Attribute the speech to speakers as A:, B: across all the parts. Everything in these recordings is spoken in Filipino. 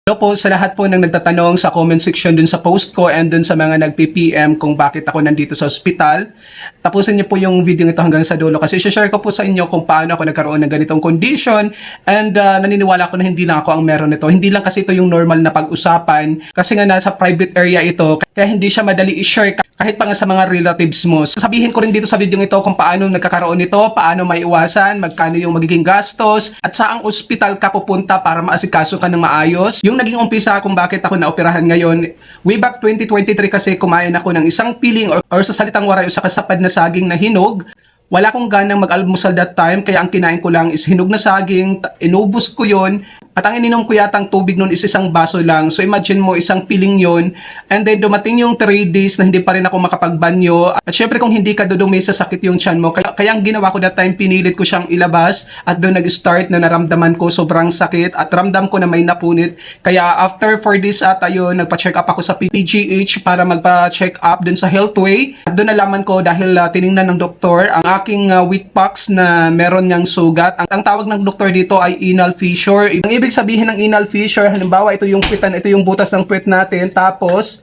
A: Hello po sa lahat po ng nagtatanong sa comment section dun sa post ko and dun sa mga nag-PPM kung bakit ako nandito sa ospital. Tapusin niyo po yung video ito hanggang sa dulo kasi share ko po sa inyo kung paano ako nagkaroon ng ganitong condition and naniniwala ko na hindi lang ako ang meron nito. Hindi lang kasi ito yung normal na pag-usapan kasi nga nasa private area ito kaya hindi siya madali i-share kahit pa nga sa mga relatives mo. Sabihin ko rin dito sa video ito kung paano nagkakaroon nito, paano maiwasan, magkano yung magiging gastos at saang ospital ka pupunta para maasikaso ka ng maayos. Yung naging umpisa kung bakit ako naoperahan ngayon, way back 2023 kasi kumain ako ng isang piling or sa salitang waray o sa kasapad na saging na hinog. Wala akong ganang mag-almusal that time kaya ang kinain ko lang is hinog na saging, inubos ko yon. At ang ininom ko yatang tubig nun is isang baso lang. So imagine mo isang piling yon. And then dumating yung 3 days na hindi pa rin ako makapagbanyo. At syempre kung hindi ka dudumi sa sakit yung tiyan mo. Kaya ang ginawa ko that time, pinilit ko siyang ilabas. At doon nag-start na naramdaman ko sobrang sakit. At ramdam ko na may napunit. Kaya after 4 days ata yun, nagpa-check up ako sa PGH para magpa-check up dun sa Healthway. At doon nalaman ko dahil tiningnan ng doktor ang aking wheat pox na meron niyang sugat. Ang tawag ng doktor dito ay anal fissure. Ang ibig sabihin ng anal fissure, halimbawa ito yung puwitan, ito yung butas ng puwet natin, tapos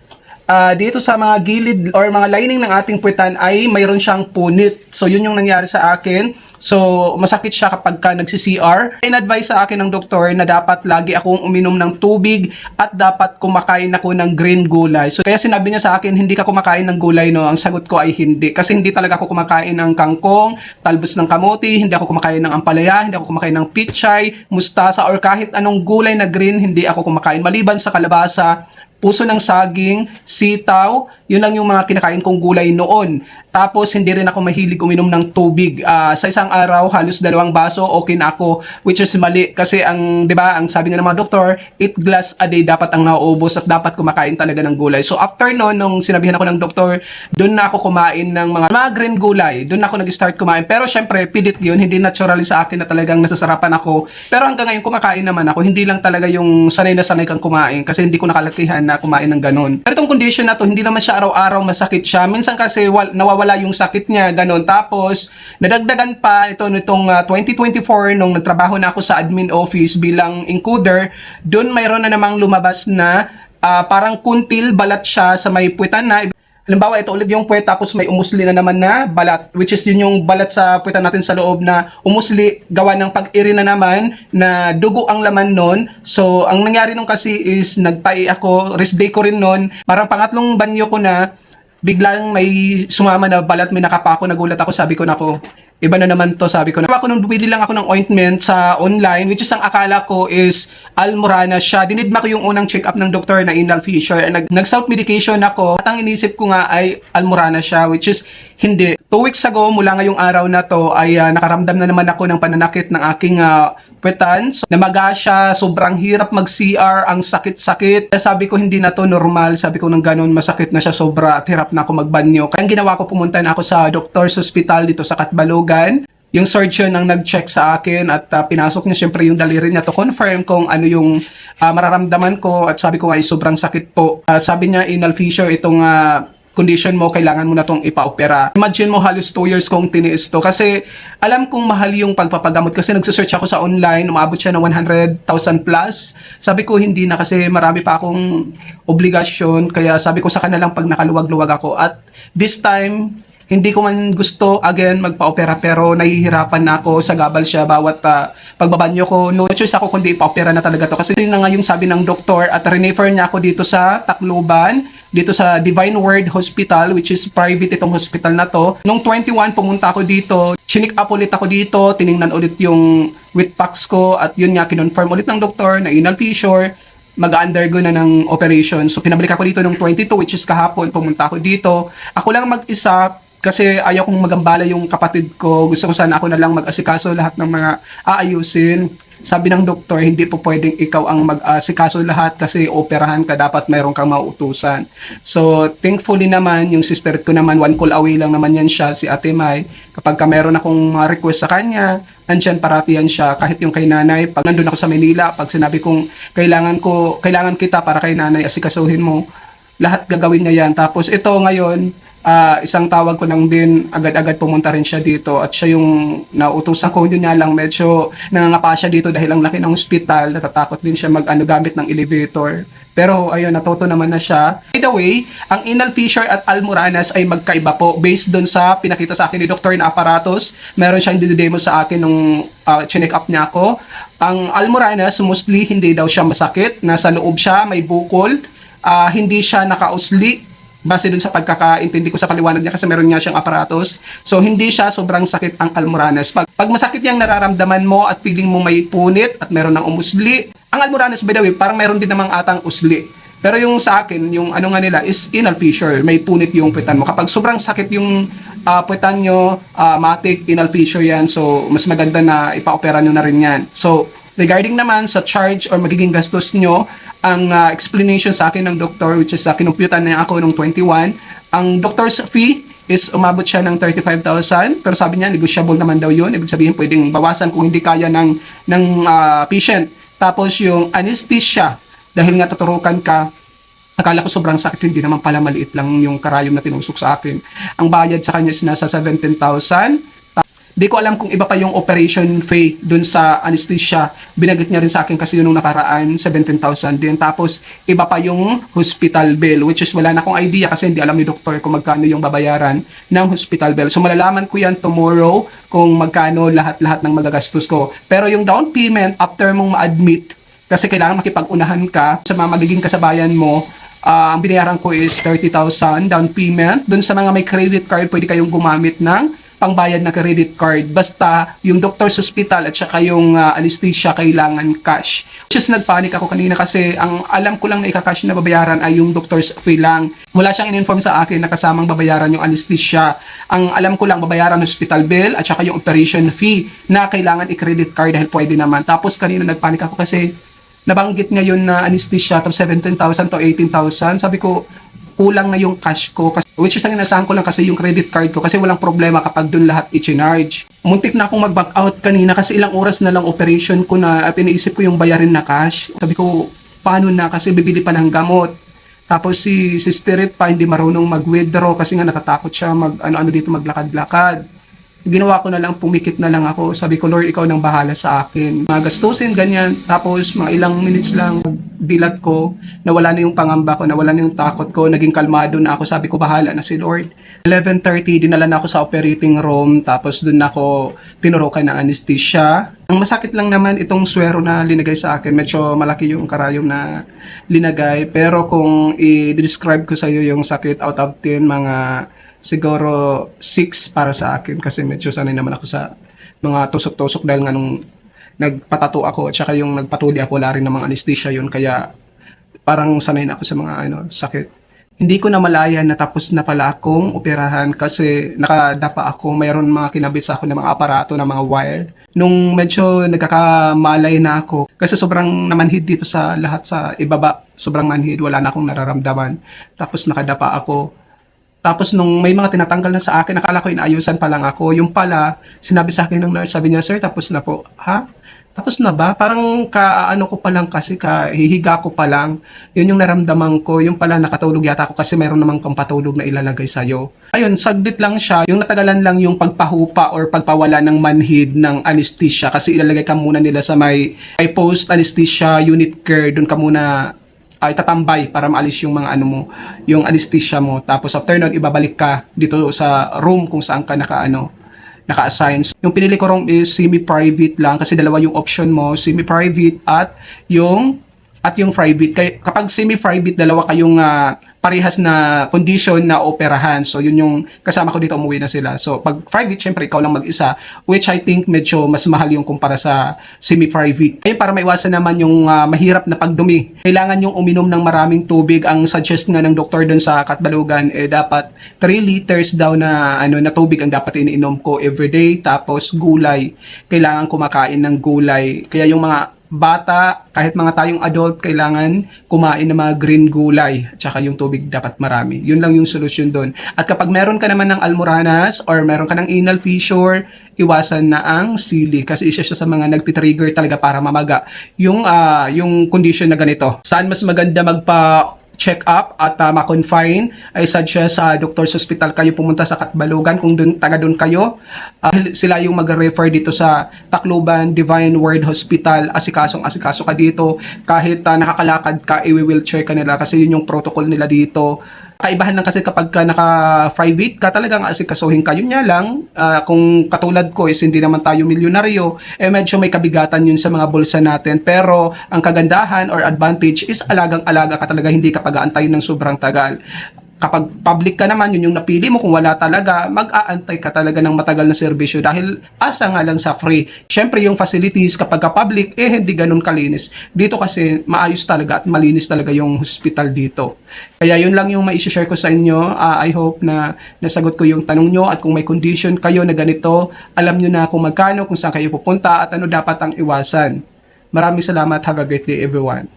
A: dito sa mga gilid or mga lining ng ating puwitan ay mayroon siyang punit. So yun yung nangyari sa akin. So masakit siya kapag ka nagsi-CR. In-advise sa akin ng doktor na dapat lagi akong uminom ng tubig at dapat kumakain ako ng green gulay. So kaya sinabi niya sa akin, hindi ka kumakain ng gulay, no? Ang sagot ko ay hindi. Kasi hindi talaga ako kumakain ng kangkong, talbos ng kamote, hindi ako kumakain ng ampalaya, hindi ako kumakain ng pichay, mustasa, or kahit anong gulay na green, hindi ako kumakain. Maliban sa kalabasa, puso ng saging, sitaw, yun lang yung mga kinakain kong gulay noon. Tapos hindi rin ako mahilig uminom ng tubig. Sa isang araw, halos 2 baso, okay na ako, which is mali. Kasi ang, di ba, ang sabi nga ng mga doktor, 8 glass a day dapat ang nauubos at dapat kumakain talaga ng gulay. So after noon, nung sinabihan ako ng doktor, doon na ako kumain ng mga green gulay. Doon na ako nag-start kumain. Pero syempre, pilit yun, hindi naturally sa akin na talagang nasasarapan ako. Pero hanggang ngayon kumakain naman ako. Hindi lang talaga yung sanay na sanay kang kumain kasi hindi ko nakalakihan na kumain ng ganun. Pero itong condition na to, hindi naman siya araw-araw masakit siya. Minsan kasi nawawala yung sakit niya, ganun. Tapos, nadagdagan pa ito nitong 2024 nung nagtrabaho na ako sa admin office bilang encoder, doon mayroon na namang lumabas na parang kuntil balat siya sa may puwitan na. Halimbawa, ito ulit yung puwet tapos may umusli na naman na balat, which is yun yung balat sa puwetan natin sa loob na umusli gawa ng pag-iri na naman na dugo ang laman nun. So, ang nangyari nung kasi is nagtai ako, rest day ko rin nun, parang pangatlong banyo ko na, biglang may sumama na balat, may nakapako, nagulat ako, sabi ko nako, iba na naman to, sabi ko na. Ako nung bumili lang ako ng ointment sa online, which is ang akala ko is Almorana siya. Dinidma ko yung unang check-up ng doktor na anal fissure. Nag-self-medication ako. At ang inisip ko nga ay Almorana siya, which is hindi. 2 weeks ago, mula ngayong araw na to, ay nakaramdam na naman ako ng pananakit ng aking puwetan. So, namaga siya, sobrang hirap mag-CR, ang sakit-sakit. Sabi ko, hindi na to normal. Sabi ko, nang ganun, masakit na siya sobra at hirap na ako magbanyo. Kaya ang ginawa ko, pumunta na ako sa doctor's hospital dito sa Catbalogan. Yung surgeon ang nag-check sa akin at pinasok niya siyempre yung daliri niya to confirm kung ano yung mararamdaman ko. At sabi ko ay sobrang sakit po. Sabi niya, anal fissure, itong condition mo, kailangan mo na itong ipa-opera. Imagine mo, halos 2 years kong tiniis to. Kasi alam kong mahal yung pagpapagamot. Kasi nagsisearch ako sa online, umabot siya ng 100,000 plus. Sabi ko, hindi na kasi marami pa akong obligasyon. Kaya sabi ko sa kanila lang pag nakaluwag-luwag ako. At this time, hindi ko man gusto again magpa-opera pero nahihirapan na ako, sa gabal siya bawat pagbabanyo ko. No choice ako kundi ipa-opera na talaga to. Kasi yun na nga yung sabi ng doktor at refer niya ako dito sa Tacloban, dito sa Divine Word Hospital, which is private itong hospital na to. Nung 21 pumunta ako dito, chinik up ulit ako dito, tiningnan ulit yung wheat pox ko at yun nga kinonfirm ulit ng doktor na anal fissure, mag-undergo na ng operation. So pinabalik ako dito nung 22, which is kahapon, pumunta ako dito. Ako lang mag-isa kasi ayaw kong magambala yung kapatid ko. Gusto ko sana ako na lang mag-asikaso lahat ng mga aayusin. Sabi ng doktor, hindi po pwedeng ikaw ang mag-asikaso lahat kasi operahan ka, dapat mayroon kang mauutusan. So, thankfully naman, yung sister ko naman, 1 call away lang naman yan siya, si Ate May. Kapag ka meron akong mga request sa kanya, andyan parati yan siya. Kahit yung kay nanay, pag nandun ako sa Manila, pag sinabi kong kailangan kita para kay nanay, asikasuhin mo, lahat gagawin niya yan. Tapos ito ngayon, isang tawag ko lang din, agad-agad pumunta rin siya dito at siya yung nauutusan ko. Yun nga lang, medyo nangangapa siya dito dahil ang laki ng hospital, natatakot din siya gamit ng elevator. Pero ayun, natuto naman na siya. By the way, ang anal fissure at almoranas ay magkaiba po based doon sa pinakita sa akin ni Doktor na aparatos. Meron siyang dinidemo sa akin nung chinek up niya ako. Ang almoranas, mostly hindi daw siya masakit. Nasa loob siya, may bukol. Hindi siya nakausli. Base dun sa pagkakaintindi ko sa paliwanag niya kasi meron nga siyang aparatos. So, hindi siya sobrang sakit ang almoranas. Pag masakit yung nararamdaman mo at feeling mo may punit at meron ng umusli. Ang almoranas, by the way, parang meron din namang atang usli. Pero yung sa akin, yung ano nga nila is anal fissure. May punit yung puwetan mo. Kapag sobrang sakit yung puwetan nyo, matik, anal fissure yan. So, mas maganda na ipa-opera nyo na rin yan. So, regarding naman sa charge or magiging gastos nyo, ang explanation sa akin ng doktor, which is kinumputan na ako nung 21, ang doctor's fee is umabot siya ng 35,000, pero sabi niya negotiable naman daw yun. Ibig sabihin pwedeng bawasan kung hindi kaya ng patient. Tapos yung anesthesia, dahil nga tuturukan ka, akala ko sobrang sakit, hindi naman pala, maliit lang yung karayom na tinusok sa akin. Ang bayad sa kanya is nasa 17,000. Di ko alam kung iba pa yung operation fee dun sa anesthesia. Binagit niya rin sa akin kasi yun nung nakaraan, 17,000 din. Tapos, iba pa yung hospital bill, which is wala na akong idea kasi hindi alam ni doktor kung magkano yung babayaran ng hospital bill. So, malalaman ko yan tomorrow kung magkano lahat-lahat ng magagastos ko. Pero yung down payment, after mong ma-admit, kasi kailangan makipag-unahan ka sa mga magiging kasabayan mo, ang binayaran ko is 30,000 down payment. Dun sa mga may credit card, pwede kayong gumamit ng pangbayad na credit card. Basta yung doctor's hospital at saka yung anesthesia kailangan cash. Just nagpanik ako kanina kasi ang alam ko lang na ika-cash na babayaran ay yung doctor's fee lang. Wala siyang in-inform sa akin na kasamang babayaran yung anesthesia. Ang alam ko lang babayaran hospital bill at saka yung operation fee na kailangan i-credit card dahil pwede naman. Tapos kanina nagpanik ako kasi nabanggit ngayon na anesthesia tapos 17,000 to 18,000. Sabi ko, kulang na yung cash ko. Which is ang inasahan ko lang kasi yung credit card ko kasi walang problema kapag dun lahat i-charge. Muntik na akong mag-back out kanina kasi ilang oras na lang operation ko na at iniisip ko yung bayarin na cash. Sabi ko, paano na kasi bibili pa ng gamot. Tapos si Sisterit pa hindi marunong mag-withdraw kasi nga natatakot siya ano dito maglakad-lakad. Ginawa ko na lang, pumikit na lang ako. Sabi ko, Lord, ikaw nang bahala sa akin. Mga gastusin, ganyan. Tapos, mga ilang minutes lang, bilat ko, nawala na yung pangamba ko, nawala na yung takot ko, naging kalmado na ako. Sabi ko, bahala na si Lord. 11:30, dinala na ako sa operating room. Tapos, dun ako tinurukan ng anesthesia. Ang masakit lang naman itong swero na linagay sa akin. Medyo malaki yung karayom na linagay. Pero kung i-describe ko sa iyo yung sakit out of 10, mga siguro 6 para sa akin kasi medyo sanay naman ako sa mga tusok-tusok dahil nga nung nagpatato ako at saka yung nagpatuli ako, wala rin namang anesthesia yun kaya parang sanay na ako sa mga sakit. Hindi ko na malaya na tapos na pala akong operahan kasi nakadapa ako, mayroon mga kinabit sa ako ng mga aparato na mga wire. Nung medyo nagkakamalay na ako kasi sobrang namanhid dito sa lahat sa ibaba, sobrang manhid, wala na akong nararamdaman. Tapos nakadapa ako. Tapos nung may mga tinatanggal na sa akin, nakala ko inaayusan pa lang ako. Yung pala, sinabi sa akin ng nurse, sabi niya, sir, tapos na po. Ha? Tapos na ba? Parang kaano ko pa lang kasi, kahihiga ko pa lang. Yun yung naramdaman ko. Yung pala nakatulog yata ako kasi mayroon namang pampatulog na ilalagay sa'yo. Ayun, saglit lang siya. Yung natagalan lang yung pagpahupa or pagpawala ng manhid ng anesthesia kasi ilalagay ka muna nila sa may post anesthesia unit care. Doon ka muna itatambay para maalis yung mga yung anesthesia mo. Tapos after nun, ibabalik ka dito sa room kung saan ka naka-assign. Yung pinili ko room is semi-private lang kasi dalawa yung option mo, semi-private at yung private. Kapag semi-private, dalawa kayong parehas na condition na operahan. So, yun yung kasama ko dito, umuwi na sila. So, pag private, syempre, ikaw lang mag-isa, which I think medyo mas mahal yung kumpara sa semi-private. Ayun, para maiwasan naman yung mahirap na pagdumi. Kailangan yung uminom ng maraming tubig. Ang suggest nga ng doktor dun sa Katbalogan, dapat 3 liters daw na tubig ang dapat iniinom ko everyday. Tapos, gulay. Kailangan kumakain ng gulay. Kaya yung mga bata, kahit mga tayong adult, kailangan kumain ng mga green gulay. Tsaka yung tubig dapat marami. Yun lang yung solusyon doon. At kapag meron ka naman ng almoranas or meron ka ng anal fissure, iwasan na ang sili. Kasi isa siya sa mga nagtitrigger talaga para mamaga yung condition na ganito. Saan mas maganda check up at ma-confine, I suggest sa doctor's hospital kayo pumunta sa Katbalogan kung taga doon kayo. Sila yung mag-refer dito sa Tacloban Divine Word Hospital. Asikaso ka dito. Kahit nakakalakad ka, i-wheelchair ka nila kasi yun yung protocol nila dito. Kaibahan lang kasi kapag ka naka-private ka, talagang asikasuhin ka. Yun nga lang, kung katulad ko is hindi naman tayo milyonaryo, medyo may kabigatan yun sa mga bulsa natin. Pero ang kagandahan or advantage is alagang-alaga ka talaga, hindi ka pag-aantayin ng sobrang tagal. Kapag public ka naman, yun yung napili mo. Kung wala talaga, mag-aantay ka talaga ng matagal na serbisyo dahil asa nga lang sa free. Syempre yung facilities kapag ka public, hindi ganun kalinis. Dito kasi maayos talaga at malinis talaga yung hospital dito. Kaya yun lang yung mai-share ko sa inyo. I hope na nasagot ko yung tanong nyo at kung may condition kayo na ganito, alam nyo na kung magkano, kung saan kayo pupunta at ano dapat ang iwasan. Maraming salamat. Have a great day everyone.